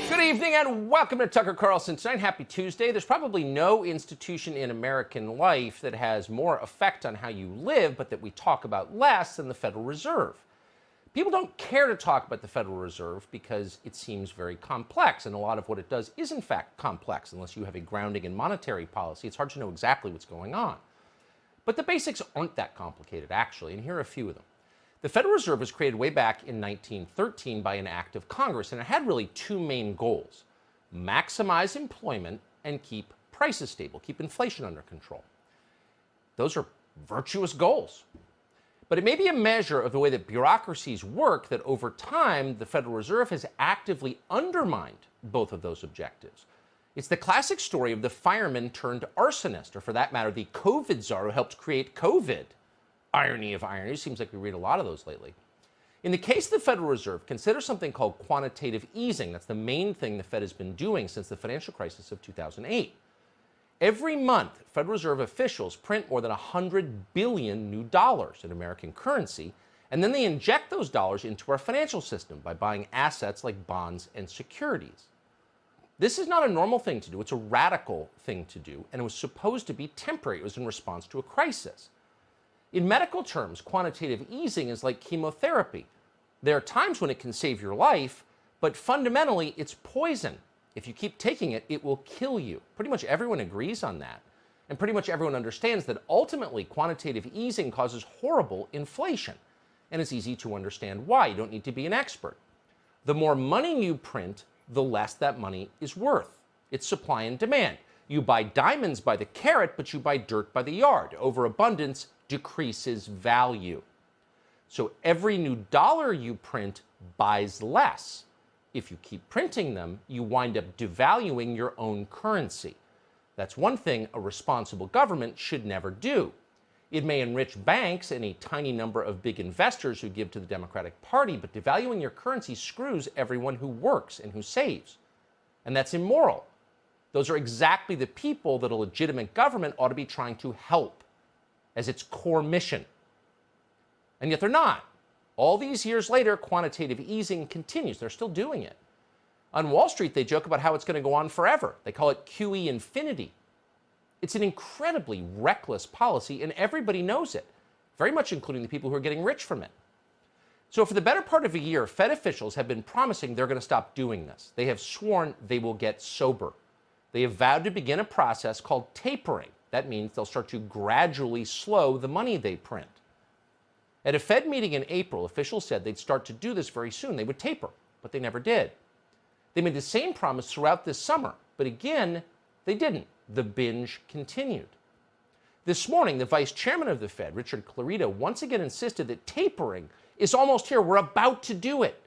Good evening and welcome to Tucker Carlson Tonight. Happy Tuesday. There's probably no institution in American life that has more effect on how you live, but that we talk about less than the Federal Reserve. People don't care to talk about the Federal Reserve because it seems very complex, and a lot of what it does is in fact complex. Unless you have a grounding in monetary policy, it's hard to know exactly what's going on. But the basics aren't that complicated, actually, and here are a few of them. The Federal Reserve was created way back in 1913 by an act of Congress, and it had really two main goals: maximize employment and keep prices stable, keep inflation under control. Those are virtuous goals. But it may be a measure of the way that bureaucracies work that over time the Federal Reserve has actively undermined both of those objectives. It's the classic story of the fireman turned arsonist, or for that matter, the COVID czar who helped create COVID. Irony of ironies. Seems like we read a lot of those lately. In the case of the Federal Reserve, consider something called quantitative easing. That's the main thing the Fed has been doing since the financial crisis of 2008. Every month, Federal Reserve officials print more than $100 billion new dollars in American currency, and then they inject those dollars into our financial system by buying assets like bonds and securities. This is not a normal thing to do. It's a radical thing to do, and it was supposed to be temporary. It was in response to a crisis. In medical terms, quantitative easing is like chemotherapy. There are times when it can save your life, but fundamentally, it's poison. If you keep taking it, it will kill you. Pretty much everyone agrees on that. And pretty much everyone understands that ultimately quantitative easing causes horrible inflation. And it's easy to understand why. You don't need to be an expert. The more money you print, the less that money is worth. It's supply and demand. You buy diamonds by the carat, but you buy dirt by the yard. Overabundance decreases value. So every new dollar you print buys less. If you keep printing them, you wind up devaluing your own currency. That's one thing a responsible government should never do. It may enrich banks and a tiny number of big investors who give to the Democratic Party, but devaluing your currency screws everyone who works and who saves. And that's immoral. Those are exactly the people that a legitimate government ought to be trying to help as its core mission. And yet they're not. All these years later, quantitative easing continues. They're still doing it. On Wall Street, they joke about how it's going to go on forever. They call it QE infinity. It's an incredibly reckless policy, and everybody knows it, very much including the people who are getting rich from it. So for the better part of a year, Fed officials have been promising they're going to stop doing this. They have sworn they will get sober. They have vowed to begin a process called tapering. That means they'll start to gradually slow the money they print. At a Fed meeting in April, officials said they'd start to do this very soon. They would taper, but they never did. They made the same promise throughout this summer, but again, they didn't. The binge continued. This morning, the vice chairman of the Fed, Richard Clarida, once again insisted that tapering is almost here. We're about to do it.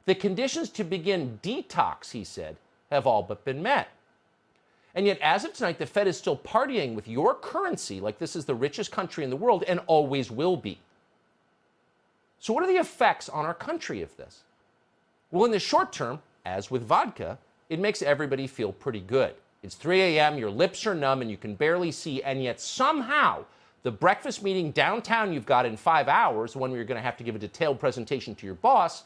The conditions to begin detox, he said, have all but been met. And yet, as of tonight, the Fed is still partying with your currency like this is the richest country in the world and always will be. So what are the effects on our country of this? Well, in the short term, as with vodka, it makes everybody feel pretty good. It's 3 a.m., your lips are numb, and you can barely see, and yet somehow the breakfast meeting downtown you've got in 5 hours, the one where you're going to have to give a detailed presentation to your boss,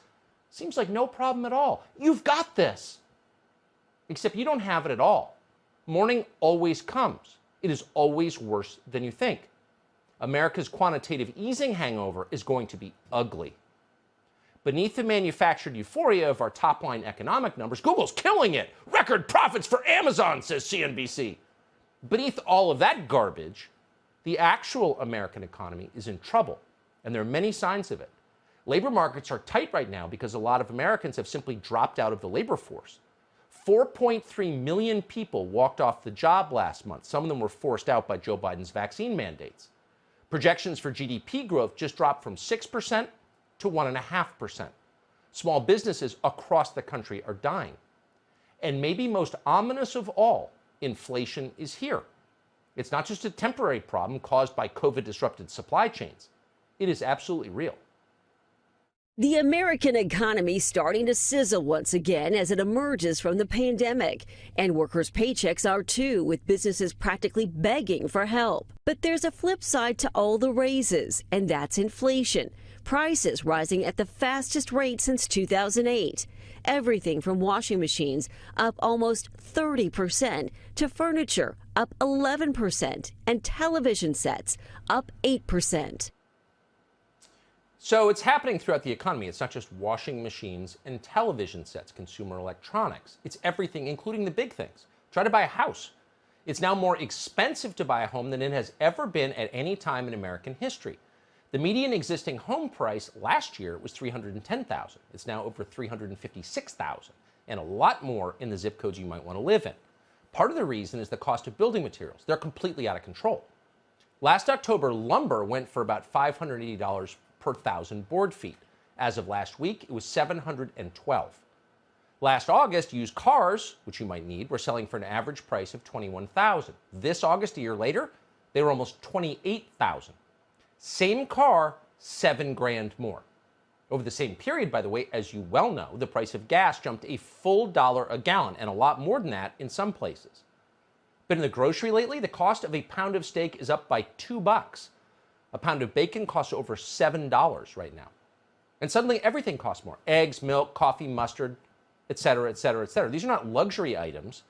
seems like no problem at all. You've got this. Except you don't have it at all. Morning always comes. It is always worse than you think. America's quantitative easing hangover is going to be ugly. Beneath the manufactured euphoria of our top-line economic numbers, Google's killing it. Record profits for Amazon, says CNBC. Beneath all of that garbage, the actual American economy is in trouble, and there are many signs of it. Labor markets are tight right now because a lot of Americans have simply dropped out of the labor force. 4.3 million people walked off the job last month. Some of them were forced out by Joe Biden's vaccine mandates. Projections for GDP growth just dropped from 6% to 1.5%. Small businesses across the country are dying. And maybe most ominous of all, inflation is here. It's not just a temporary problem caused by COVID-disrupted supply chains. It is absolutely real. The American economy starting to sizzle once again as it emerges from the pandemic. And workers' paychecks are too, with businesses practically begging for help. But there's a flip side to all the raises, and that's inflation. Prices rising at the fastest rate since 2008. Everything from washing machines up almost 30% to furniture up 11% and television sets up 8%. So it's happening throughout the economy. It's not just washing machines and television sets, consumer electronics. It's everything, including the big things. Try to buy a house. It's now more expensive to buy a home than it has ever been at any time in American history. The median existing home price last year was $310,000. It's now over $356,000, and a lot more in the zip codes you might want to live in. Part of the reason is the cost of building materials. They're completely out of control. Last October, lumber went for about $580 per thousand board feet. As of last week, it was $712. Last August, used cars, which you might need, were selling for an average price of $21,000. This August, a year later, they were almost $28,000. Same car, $7,000 more. Over the same period, by the way, as you well know, the price of gas jumped a full $1 a gallon, and a lot more than that in some places. Been in the grocery lately? The cost of a pound of steak is up by $2. A pound of bacon costs over $7 right now. And suddenly everything costs more. Eggs, milk, coffee, mustard, et cetera, et cetera, et cetera. These are not luxury items.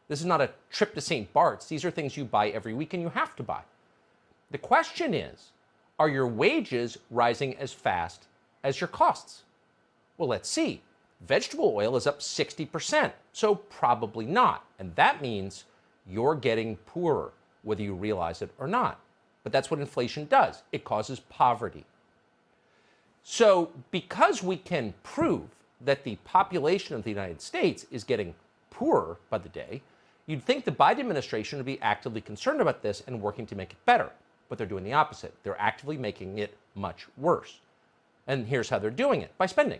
This is not a trip to St. Bart's. These are things you buy every week and you have to buy. The question is, are your wages rising as fast as your costs? Well, let's see. Vegetable oil is up 60%, so probably not. And that means you're getting poorer, whether you realize it or not. But that's what inflation does. It causes poverty. So because we can prove that the population of the United States is getting poorer by the day, you'd think the Biden administration would be actively concerned about this and working to make it better. But they're doing the opposite. They're actively making it much worse. And here's how they're doing it: by spending.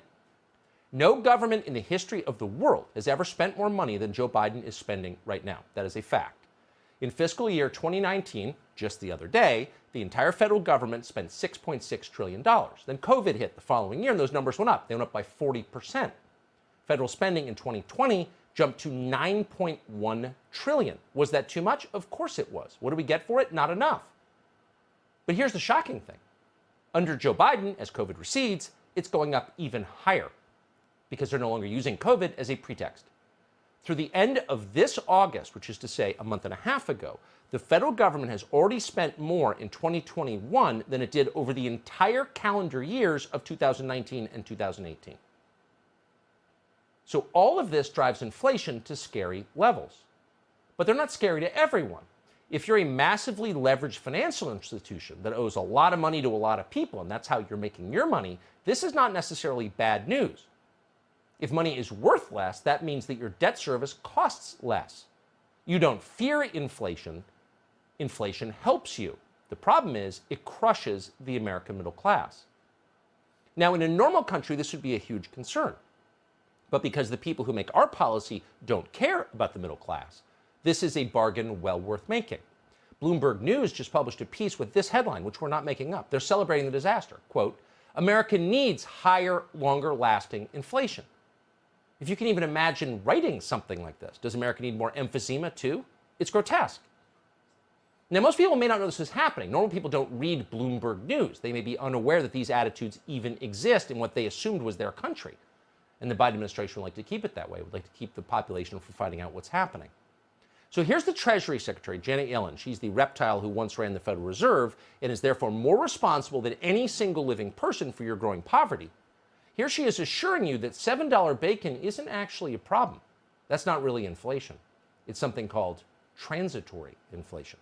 No government in the history of the world has ever spent more money than Joe Biden is spending right now. That is a fact. In fiscal year 2019, just the other day, the entire federal government spent $6.6 trillion. Then COVID hit the following year, and those numbers went up. They went up by 40%. Federal spending in 2020 jumped to $9.1 trillion. Was that too much? Of course it was. What do we get for it? Not enough. But here's the shocking thing. Under Joe Biden, as COVID recedes, it's going up even higher because they're no longer using COVID as a pretext. Through the end of this August, which is to say a month and a half ago, the federal government has already spent more in 2021 than it did over the entire calendar years of 2019 and 2018. So all of this drives inflation to scary levels. But they're not scary to everyone. If you're a massively leveraged financial institution that owes a lot of money to a lot of people, and that's how you're making your money, this is not necessarily bad news. If money is worth less, that means that your debt service costs less. You don't fear inflation. Inflation helps you. The problem is it crushes the American middle class. Now, in a normal country, this would be a huge concern. But because the people who make our policy don't care about the middle class, this is a bargain well worth making. Bloomberg News just published a piece with this headline, which we're not making up. They're celebrating the disaster. Quote, "America needs higher, longer-lasting inflation." If you can even imagine writing something like this, does America need more emphysema too? It's grotesque. Now, most people may not know this is happening. Normal people don't read Bloomberg News. They may be unaware that these attitudes even exist in what they assumed was their country. And the Biden administration would like to keep it that way, would like to keep the population from finding out what's happening. So here's the Treasury Secretary, Janet Yellen. She's the reptile who once ran the Federal Reserve and is therefore more responsible than any single living person for your growing poverty. Here she is assuring you that $7 bacon isn't actually a problem. That's not really inflation. It's something called transitory inflation.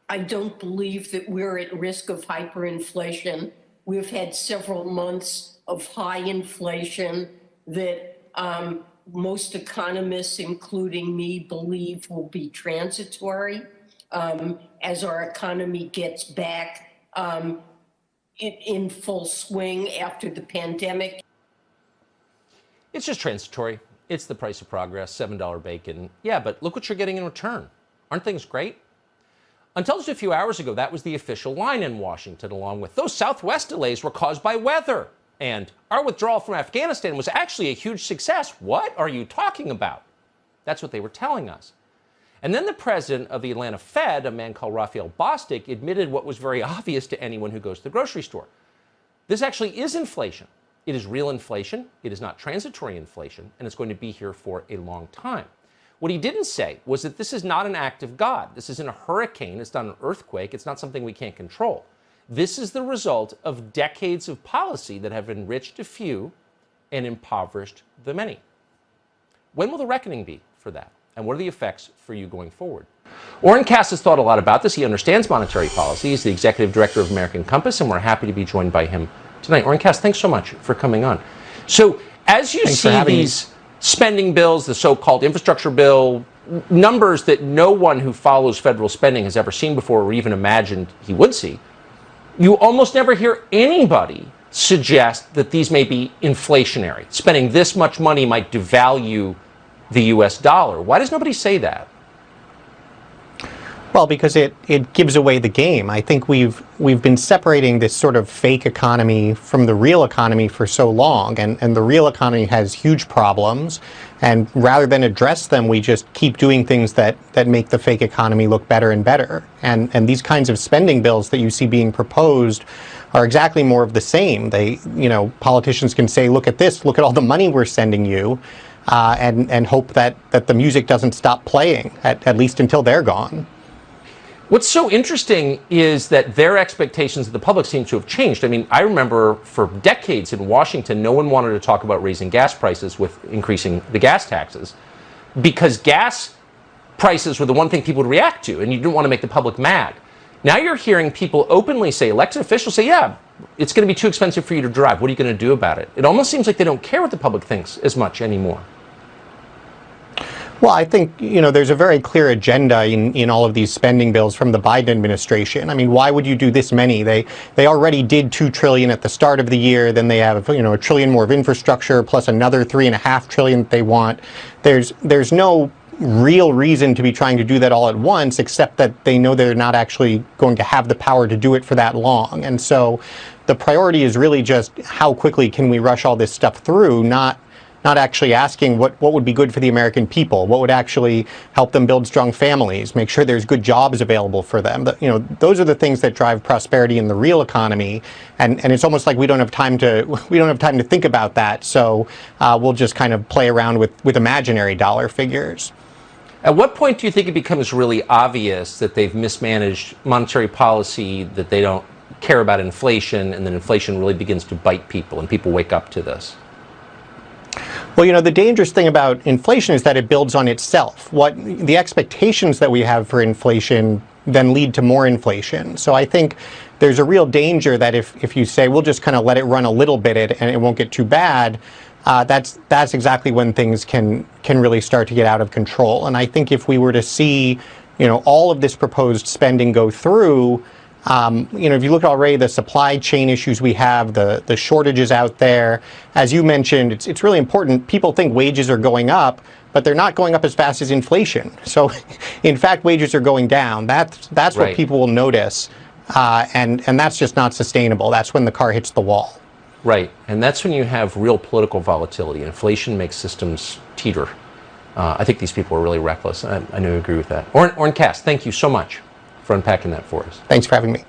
I don't believe that we're at risk of hyperinflation. We've had several months of high inflation that most economists, including me, believe will be transitory as our economy gets back in full swing after the pandemic. It's just transitory. It's the price of progress, $7 bacon. Yeah, but look what you're getting in return. Aren't things great? Until just a few hours ago, that was the official line in Washington, along with those Southwest delays were caused by weather. And our withdrawal from Afghanistan was actually a huge success. What are you talking about? That's what they were telling us. And then the president of the Atlanta Fed, a man called Raphael Bostic, admitted what was very obvious to anyone who goes to the grocery store. This actually is inflation. It is real inflation. It is not transitory inflation, and it's going to be here for a long time. What he didn't say was that this is not an act of God. This isn't a hurricane. It's not an earthquake. It's not something we can't control. This is the result of decades of policy that have enriched a few and impoverished the many. When will the reckoning be for that? And what are the effects for you going forward? Oren Cass has thought a lot about this. He understands monetary policy. He's the executive director of American Compass, and we're happy to be joined by him tonight. Oren Cass, thanks so much for coming on. So as you see these spending bills, the so-called infrastructure bill, numbers that no one who follows federal spending has ever seen before or even imagined he would see, you almost never hear anybody suggest that these may be inflationary. Spending this much money might devalue the U.S. dollar. Why does nobody say that? Well, because it gives away the game. I think we've been separating this sort of fake economy from the real economy for so long, and the real economy has huge problems, and rather than address them, we just keep doing things that make the fake economy look better and better. And these kinds of spending bills that you see being proposed are exactly more of the same. Politicians can say, look at this, look at all the money we're sending you, and hope that the music doesn't stop playing, at least until they're gone. What's so interesting is that their expectations of the public seem to have changed. I mean, I remember for decades in Washington, no one wanted to talk about raising gas prices with increasing the gas taxes because gas prices were the one thing people would react to, and you didn't want to make the public mad. Now you're hearing people openly say, elected officials say, yeah, it's going to be too expensive for you to drive. What are you going to do about it? It almost seems like they don't care what the public thinks as much anymore. Well, I think, there's a very clear agenda in all of these spending bills from the Biden administration. I mean, why would you do this many? They already did $2 trillion at the start of the year. Then they have, $1 trillion more of infrastructure plus another $3.5 trillion that they want. There's no real reason to be trying to do that all at once, except that they know they're not actually going to have the power to do it for that long. And so the priority is really just how quickly can we rush all this stuff through, not actually asking what would be good for the American people, what would actually help them build strong families, make sure there's good jobs available for them. Those are the things that drive prosperity in the real economy, and it's almost like we don't have time to think about that. So we'll just kind of play around with imaginary dollar figures. At what point do you think it becomes really obvious that they've mismanaged monetary policy, that they don't care about inflation, and then inflation really begins to bite people and people wake up to this? Well, the dangerous thing about inflation is that it builds on itself. The expectations that we have for inflation then lead to more inflation. So I think there's a real danger that if you say, we'll just kind of let it run a little bit and it won't get too bad, that's exactly when things can really start to get out of control. And I think if we were to see, all of this proposed spending go through, if you look at already the supply chain issues we have, the shortages out there, as you mentioned, it's really important. People think wages are going up, but they're not going up as fast as inflation. So, in fact, wages are going down. That's right. What people will notice, and that's just not sustainable. That's when the car hits the wall. Right, and that's when you have real political volatility. Inflation makes systems teeter. I think these people are really reckless. I know you agree with that. Oren Cass, thank you so much for unpacking that for us. Thanks for having me.